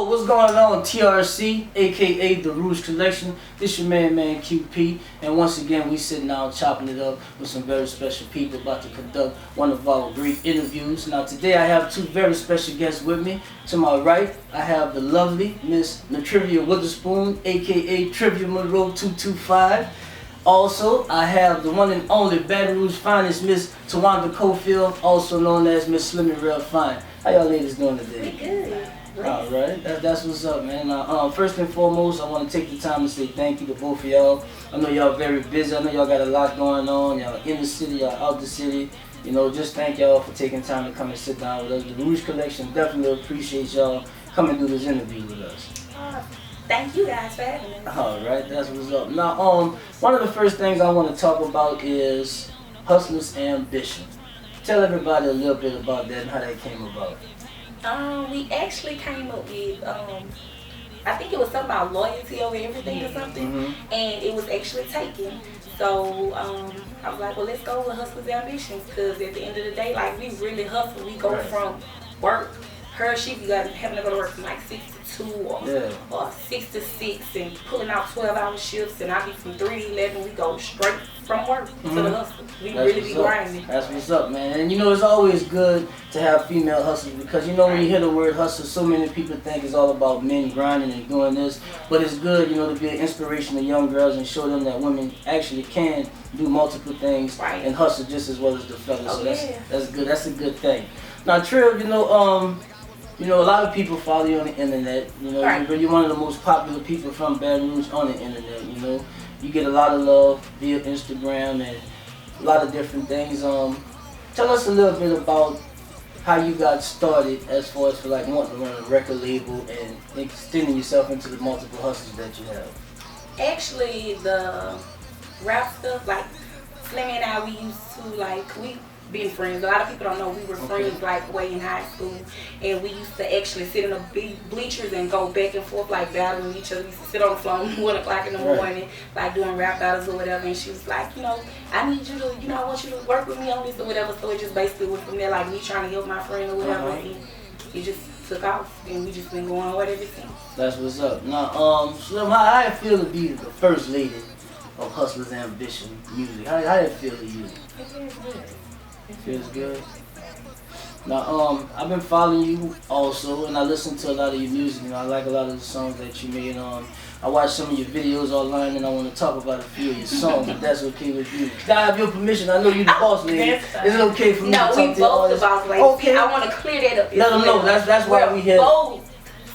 what's going on, TRC, aka the Rouge Collection? This your man QP, and once again we sitting down chopping it up with some very special people about to conduct one of our great interviews. Now today I have two very special guests with me. To my right, I have the lovely Miss Natrivia Witherspoon, aka Trivia Monroe 225. Also, I have the one and only Baton Rouge finest Miss Twanda Cofield, also known as Miss SlimmyRareFind. How y'all ladies doing today? We good. All right, that's what's up, man. First and foremost, I want to take the time to say thank you to both of y'all. I know y'all very busy. I know y'all got a lot going on. Y'all in the city, y'all out the city. You know, just thank y'all for taking time to come and sit down with us. The Rouge Collection definitely appreciates y'all coming do this interview with us. Thank you guys for having us. All right, that's what's up. Now, one of the first things I want to talk about is hustler's ambition. Tell everybody a little bit about that and how that came about. We actually came up with, I think it was something about loyalty over everything or something, and it was actually taken. So I was like, well, let's go with hustler's ambitions, because at the end of the day, like, we really hustle. We go from work. She having to go to work from like 6 to 2 or 6 to 6 and pulling out 12-hour shifts, and I be from 3 to 11. We go straight from work to the hustle. We really be grinding. That's what's up, man. And you know, it's always good to have female hustlers, because you know, when you hear the word hustle, so many people think it's all about men grinding and doing this. But it's good, you know, to be an inspiration to young girls and show them that women actually can do multiple things and hustle just as well as the fellas. So that's good. That's a good thing. Now, Triv, you know, a lot of people follow you on the internet. You know, you're one of the most popular people from Baton Rouge on the internet. You know, you get a lot of love via Instagram and a lot of different things. Tell us a little bit about how you got started as far as for like wanting to run a record label and extending yourself into the multiple hustles that you have. Actually, the rap stuff, like Slimmy and I, we used to we been friends. A lot of people don't know we were friends like way in high school, and we used to actually sit in the big bleachers and go back and forth like battling each other. We used to sit on the floor at 1 o'clock in the morning, like doing rap battles or whatever. And she was like, you know, I need you to, I want you to work with me on this or whatever. So it just basically went from there, like me trying to help my friend or whatever, and it just took off, and we just been going with everything. That's what's up. Now, Slim, how it feel to be the first lady of Hustler's Ambition music? How it feel to you? It feels good. It feels good. Now, I've been following you also, and I listen to a lot of your music. You know, I like a lot of the songs that you made. I watched some of your videos online, and I want to talk about a few of your songs, if that's okay with you. Can I have your permission? I know you're the boss lady. Is it okay for me to talk to you? No, we both the boss lady. Okay. I want to clear that up. Let them know. That's why we here. Both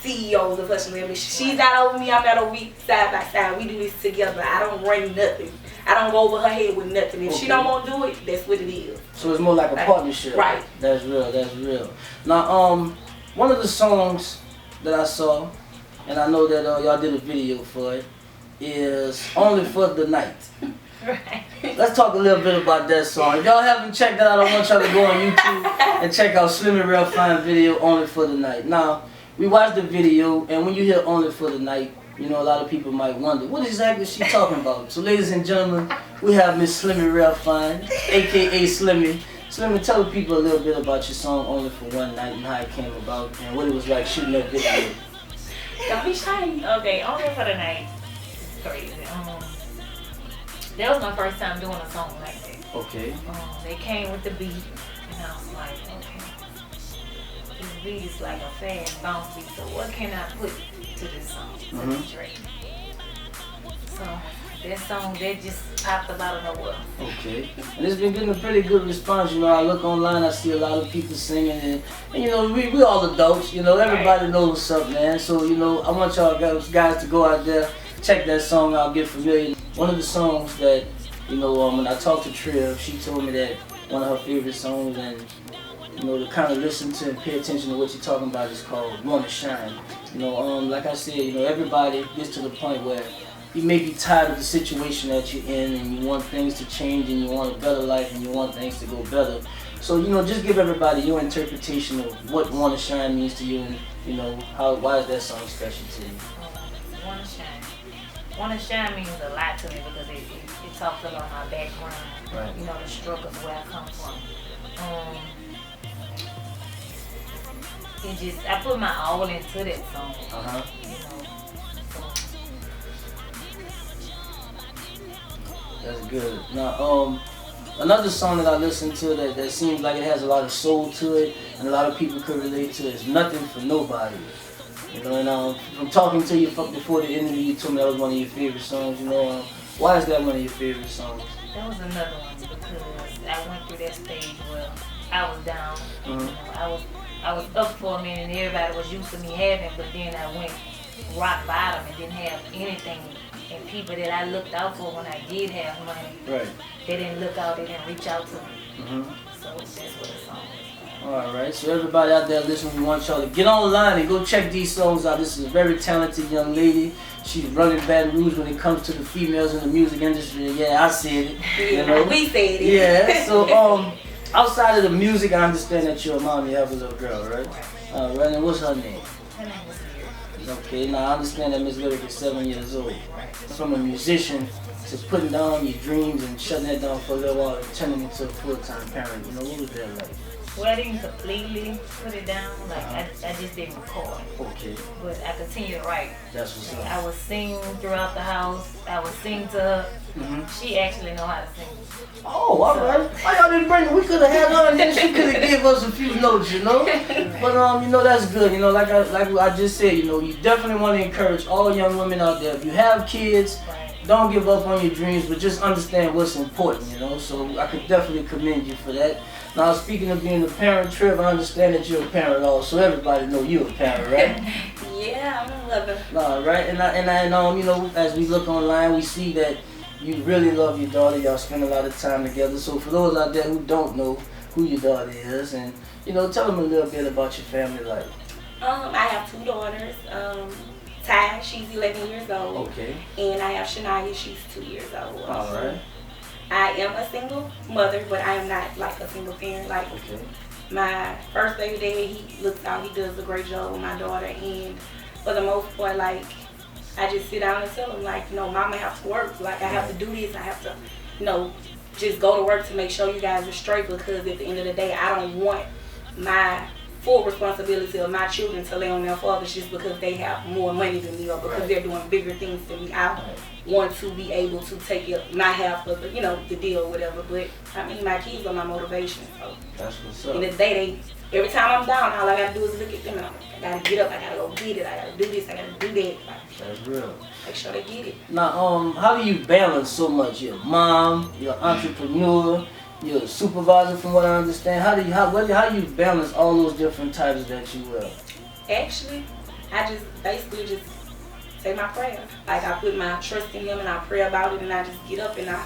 CEOs of Hustler's Ambition. She's not over me. I'm not over me. Side by side, we do this together. I don't run nothing. I don't go over her head with nothing. If she don't want to do it, that's what it is. So it's more like a partnership. Right. That's real. That's real. Now, one of the songs that I saw, and I know that y'all did a video for it, is Only for the Night. Right. Let's talk a little bit about that song. If y'all haven't checked that out, I want y'all to go on YouTube and check out SlimmyRareFind video, Only for the Night. Now, we watched the video, and when you hear Only for the Night, you know, a lot of people might wonder, what exactly is she talking about? So, ladies and gentlemen, we have Miss SlimmyRareFind, aka Slimmy. Slimmy, tell the people a little bit about your song Only for One Night and how it came about and what it was like shooting that video. Don't be shy. Okay, Only for the Night. It's crazy. That was my first time doing a song like that. Okay. They came with the beat, and I was like, okay, this beat is like a fast bounce beat, so what can I put to this song? So that song, that just popped up out of nowhere. Okay. And it's been getting a pretty good response. You know, I look online, I see a lot of people singing, and you know, we all adults, you know, everybody knows what's up, man. So, you know, I want y'all guys to go out there, check that song out, get familiar. One of the songs that, you know, when I talked to Triv, she told me that one of her favorite songs, and you know, to kind of listen to and pay attention to what you're talking about is called Wanna Shine. You know, like I said, you know, everybody gets to the point where you may be tired of the situation that you're in, and you want things to change, and you want a better life, and you want things to go better. So, you know, just give everybody your interpretation of what Wanna Shine means to you, and, you know, why is that song special to you? Wanna Shine. Wanna Shine means a lot to me because it talks about my background, you know, the struggles where I come from. it just, I put my all into that song. You know. That's good. Now, another song that I listen to that seems like it has a lot of soul to it and a lot of people could relate to is Nothing for Nobody. You know, and from talking to you before the interview, you told me that was one of your favorite songs. You know, why is that one of your favorite songs? That was another one because I went through that stage where I was down. You know, I was up for a minute and everybody was used to me having, but then I went rock bottom and didn't have anything. And people that I looked out for when I did have money, they didn't look out, they didn't reach out to me. So that's what the song is. Alright, so everybody out there listening, we want y'all to get online and go check these songs out. This is a very talented young lady. She's running Baton Rouge when it comes to the females in the music industry. Yeah, I said it. You know, we said it. Yeah, so outside of the music, I understand that you're a mom, you have a little girl, right? Alright, and what's her name? Her name was Lyric. Okay, now I understand that Miss Lyric is 7 years old. From a musician to putting down your dreams and shutting that down for a little while and turning into a full-time parent, you know, what was that like? Well, I didn't completely put it down, like I just didn't record. Okay. But I continued to write. That's what's up. I would sing throughout the house. I would sing to her. She actually know how to sing. Oh, alright. Why y'all didn't bring her? We could have had her and then she could have gave us a few notes, you know? But you know, that's good. You know, like I just said, you know, you definitely want to encourage all young women out there. If you have kids, don't give up on your dreams, but just understand what's important, you know? So I could definitely commend you for that. Now, speaking of being a parent, Trev, I understand that you're a parent also. Everybody know you're a parent, right? Yeah, I'm a lover. All right, and I you know, as we look online, we see that you really love your daughter. Y'all spend a lot of time together. So for those out there who don't know who your daughter is, and you know, tell them a little bit about your family life. I have 2 daughters. Ty, she's 11 years old. Okay. And I have Shania, she's 2 years old. All right. I am a single mother, but I am not like a single parent. Like my first baby daddy, he looks out, he does a great job with my daughter, and for the most part, like I just sit down and tell him, like, you know, mama have to work, like I have to do this, I have to, you know, just go to work to make sure you guys are straight, because at the end of the day, I don't want my full responsibility of my children to lay on their fathers just because they have more money than me or because they're doing bigger things than me. I want to be able to take my half of the, you know, the deal or whatever. But I mean, my kids are my motivation. So that's what's up. In the day, every time I'm down, all I gotta do is look at them and I'm like, I gotta get up, I gotta go get it, I gotta do this, I gotta do that. Like, that's real. Make sure they get it. Now, how do you balance so much? You're a mom, you're an entrepreneur, you're a supervisor, from what I understand. How do you balance all those different titles that you will? Actually, I just basically just say my prayer. Like I put my trust in him and I pray about it, and I just get up and I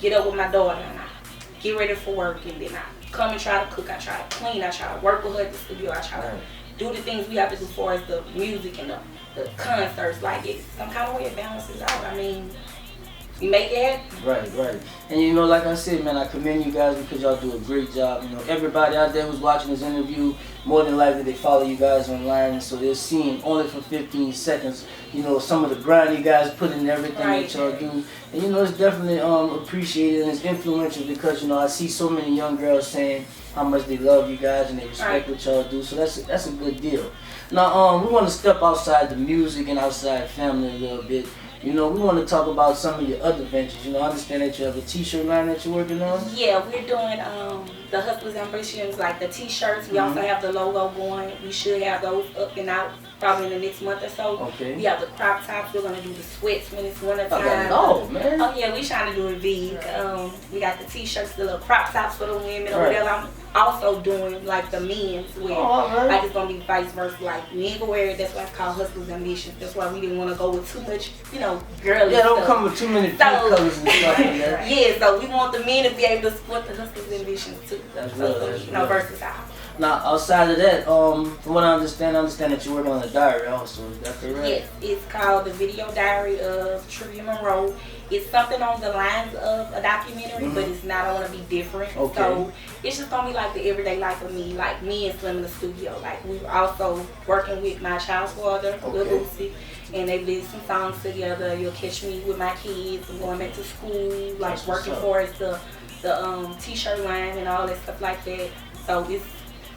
get up with my daughter and I get ready for work, and then I come and try to cook, I try to clean, I try to work with her at the studio, I try to do the things we have to do as far as the music and the concerts. Like it's some kind of way it balances out. I mean, you make it happen. Right. And you know, like I said, man, I commend you guys because y'all do a great job. You know, everybody out there who's watching this interview, more than likely they follow you guys online, and so they're seeing only for 15 seconds, you know, some of the grind you guys put in everything that y'all do. And you know, it's definitely appreciated and it's influential because, you know, I see so many young girls saying how much they love you guys and they respect what y'all do. So that's a good deal. Now, we want to step outside the music and outside family a little bit. You know, we want to talk about some of your other ventures. You know, I understand that you have a t-shirt line that you're working on. Yeah, we're doing the Hustlers Ambitions, like the t-shirts. We also have the logo going. We should have those up and out probably in the next month or so. Okay. We have the crop tops. We're going to do the sweats when it's winter time. Man. Oh, yeah, we're trying to do it big. We got the t-shirts, the little crop tops for the women or whatever. I'm also doing like the men's wear. Like it's going to be vice versa. Like men can wear it. That's why it's called Hustlers Ambitions. That's why we didn't want to go with too much, you know, girly stuff. Don't come with too many colors and stuff like that. Yeah, so we want the men to be able to support the Hustlers Ambitions too. That's real. You know, versatile. Now, outside of that, from what I understand that you're working on a diary also. Is that correct? Yes, it's called The Video Diary of Trivia Monroe. It's something on the lines of a documentary, but it's not. I want to be different. Okay. So it's just gonna be like the everyday life of me, like me and Slim in the studio. Like we were also working with my child's father, Lil Boosie, and they did some songs together. You'll catch me with my kids and going back to school, like working towards the t-shirt line and all that stuff like that. So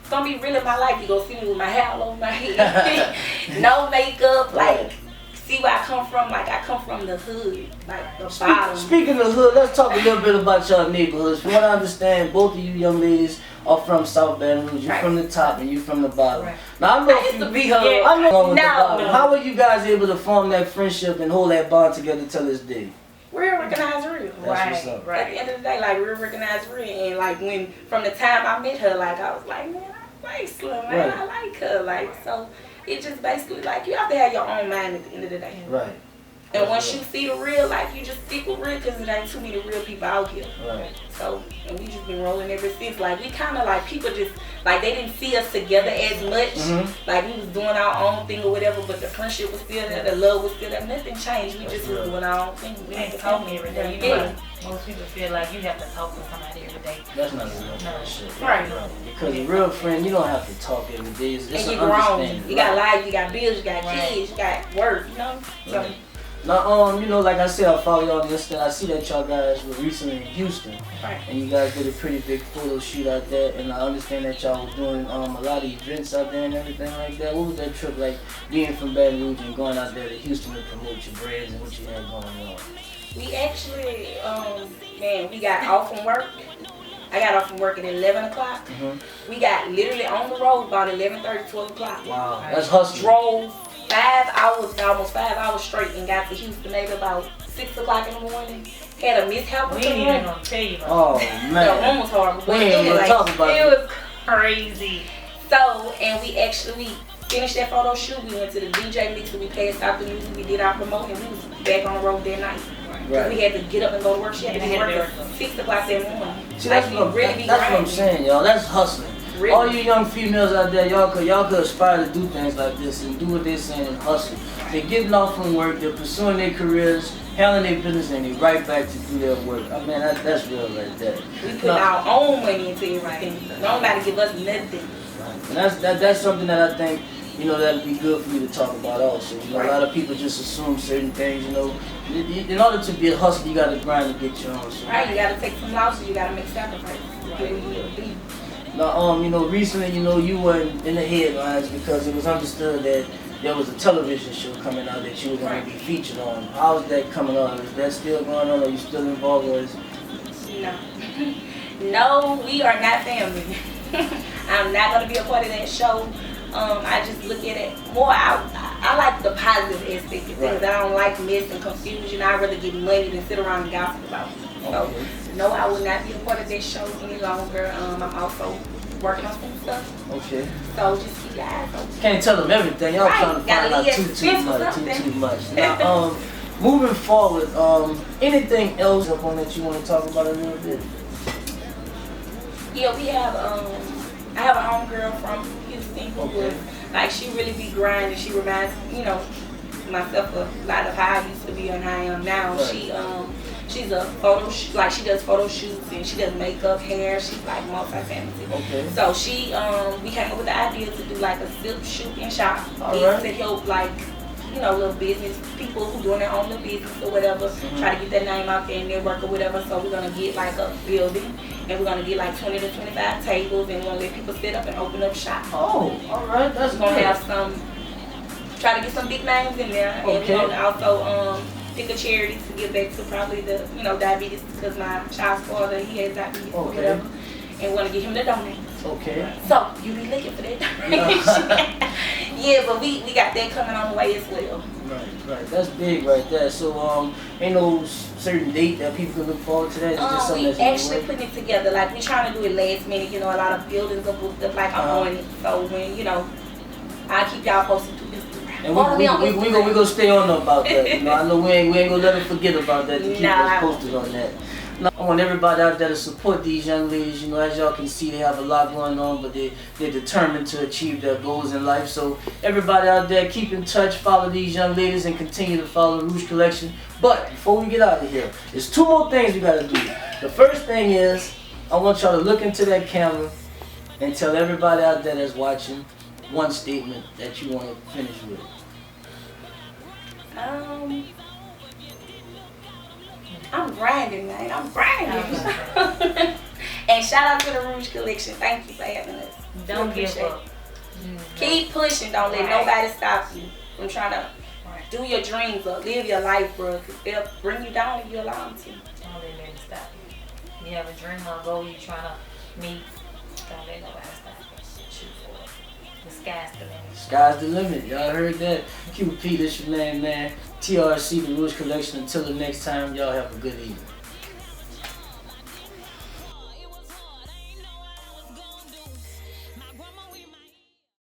it's gonna be real in my life. You gonna see me with my hair all over my head, no makeup, like. See where I come from? Like, I come from the hood, like the bottom. Speaking of hood, let's talk a little bit about your neighborhoods. From what I understand, both of you young ladies are from South Baton Rouge. You're from the top and you're from the bottom. Right. Now, I know if you be her, I know with the bottom. No. How were you guys able to form that friendship and hold that bond together till this day? Real recognized real. That's what's up. At the end of the day, like, real recognized real. And, like, when, from the time I met her, like, I was like, man, I like Slim, man. I like her. Like, so. It just basically like you have to have your own mind at the end of the day. Right. And once you see the real, like you just stick with real because it ain't too many real people out here. Right. So, and we just been rolling ever since. Like we kind of like people just like they didn't see us together as much. Like we was doing our own thing or whatever, but the friendship was still there, the love was still there. Nothing changed. We just was doing our own thing. We ain't talking every day. You know, most people feel like you have to talk to somebody every day. That's not real friendship. Right. Because a real friend, you don't have to talk every day. It's and an you grown. understanding. You got life, you got bills, you got kids, you got work, you know? So, now, you know, like I said, I follow y'all on Insta. I see that y'all guys were recently in Houston. right. And you guys did a pretty big photo shoot out there. And I understand that y'all were doing a lot of events out there and everything like that. What was that trip like, being from Baton Rouge and going out there to Houston to promote your brands and what you had going on? We actually, man, we got off from work. I got off from work at 11 o'clock. We got literally on the road about 11:30, 12 o'clock. Wow, that's hustling. Drove 5 hours, almost 5 hours straight, and got to Houston maybe about 6 o'clock in the morning. Had a mishap with We the ain't even room. gonna tell you about Oh, The man. room was horrible. We ain't gonna talk about it. it. It was crazy. So, and we finished that photo shoot. We went to the DJ mix and we passed out the music. We did our promoting. We was back on the road that night. Right. We had to get up and go to work. She had to be working at 6 o'clock that morning. See, Like, that's, we what, really be that's what I'm grinding. saying, y'all. That's hustling. Really. All you young females out there, y'all could aspire to do things like this and do what they're saying and hustle. They're getting off from work, they're pursuing their careers, handling their business, and they right back to do their work. I mean, that's real right there. We put our own money into everything. Nobody give us nothing. And that's something that I think, you know, that'd be good for you to talk about also. You know, a lot of people just assume certain things, you know. In order to be a hustler, you gotta grind to get your own. So. Right, you gotta take some losses, you gotta make sacrifices. Now, you know, recently, you know, you were in the headlines because it was understood that there was a television show coming out that you were going to be featured on. How's that coming on? Is that still going on? Are you still involved? Or is... No. No, we are not family. I'm not going to be a part of that show. I just look at it more, I like the positive aspect of things. I don't like mess and confusion. I'd rather get money than sit around and gossip about it. So, no, I will not be a part of this show any longer. I'm also working on some stuff. Okay. So just keep your eyes open. Can't tell them everything. Y'all trying to find out too much. Now, moving forward, anything else up on that you want to talk about a little bit? Yeah, we have I have a homegirl from Houston who was like, she really be grinding. She reminds, you know, myself a lot of how I used to be and how I am now. Right. She's a she does photo shoots and she does makeup, hair. She's like multi-talented. Okay. So she we came up with the idea to do like a silk shoot and shop. To help like, you know, little business people who doing their own little business or whatever, try to get their name out there in their work or whatever. So we're gonna get like a building and we're gonna get like 20 to 25 tables and we're gonna let people sit up and open up shop. Oh, all right, that's gonna have try to get some big names in there, and we're gonna also pick a charity to give back to probably the, you know, diabetes, because my child's father, he has diabetes or whatever, and we want to get him to donate. Okay. So you be looking for that donation. Yeah, but we got that coming on the way as well. Right. That's big right there. So ain't no certain date that people can look forward to that? It's just something we actually putting it together. Like we trying to do it last minute. You know, a lot of buildings are booked up. Like I'm on it. So when, you know, I keep y'all posted to Instagram. And we gonna stay on about that. You know, I know we ain't gonna let them forget about that. To keep us posted on that. Now, I want everybody out there to support these young ladies. You know, as y'all can see, they have a lot going on, but they're determined to achieve their goals in life. So everybody out there, keep in touch, follow these young ladies, and continue to follow the Rouge Collection. But before we get out of here, there's two more things we gotta do. The first thing is, I want y'all to look into that camera and tell everybody out there that's watching one statement that you want to finish with. I'm grinding, man. I'm grinding. And shout out to the Rouge Collection. Thank you for having us. Don't give up. Keep pushing. Don't let nobody stop you from trying to do your dreams or live your life, bro. Cause they'll bring you down if you allow them to. Don't let them stop you. You have a dream or a goal you're trying to meet. Don't let nobody stop you. Shoot for it. The sky's the limit. Sky's the limit. Y'all heard that? QP, this your man. TRC, the Rouge Collection. Until the next time, y'all have a good evening.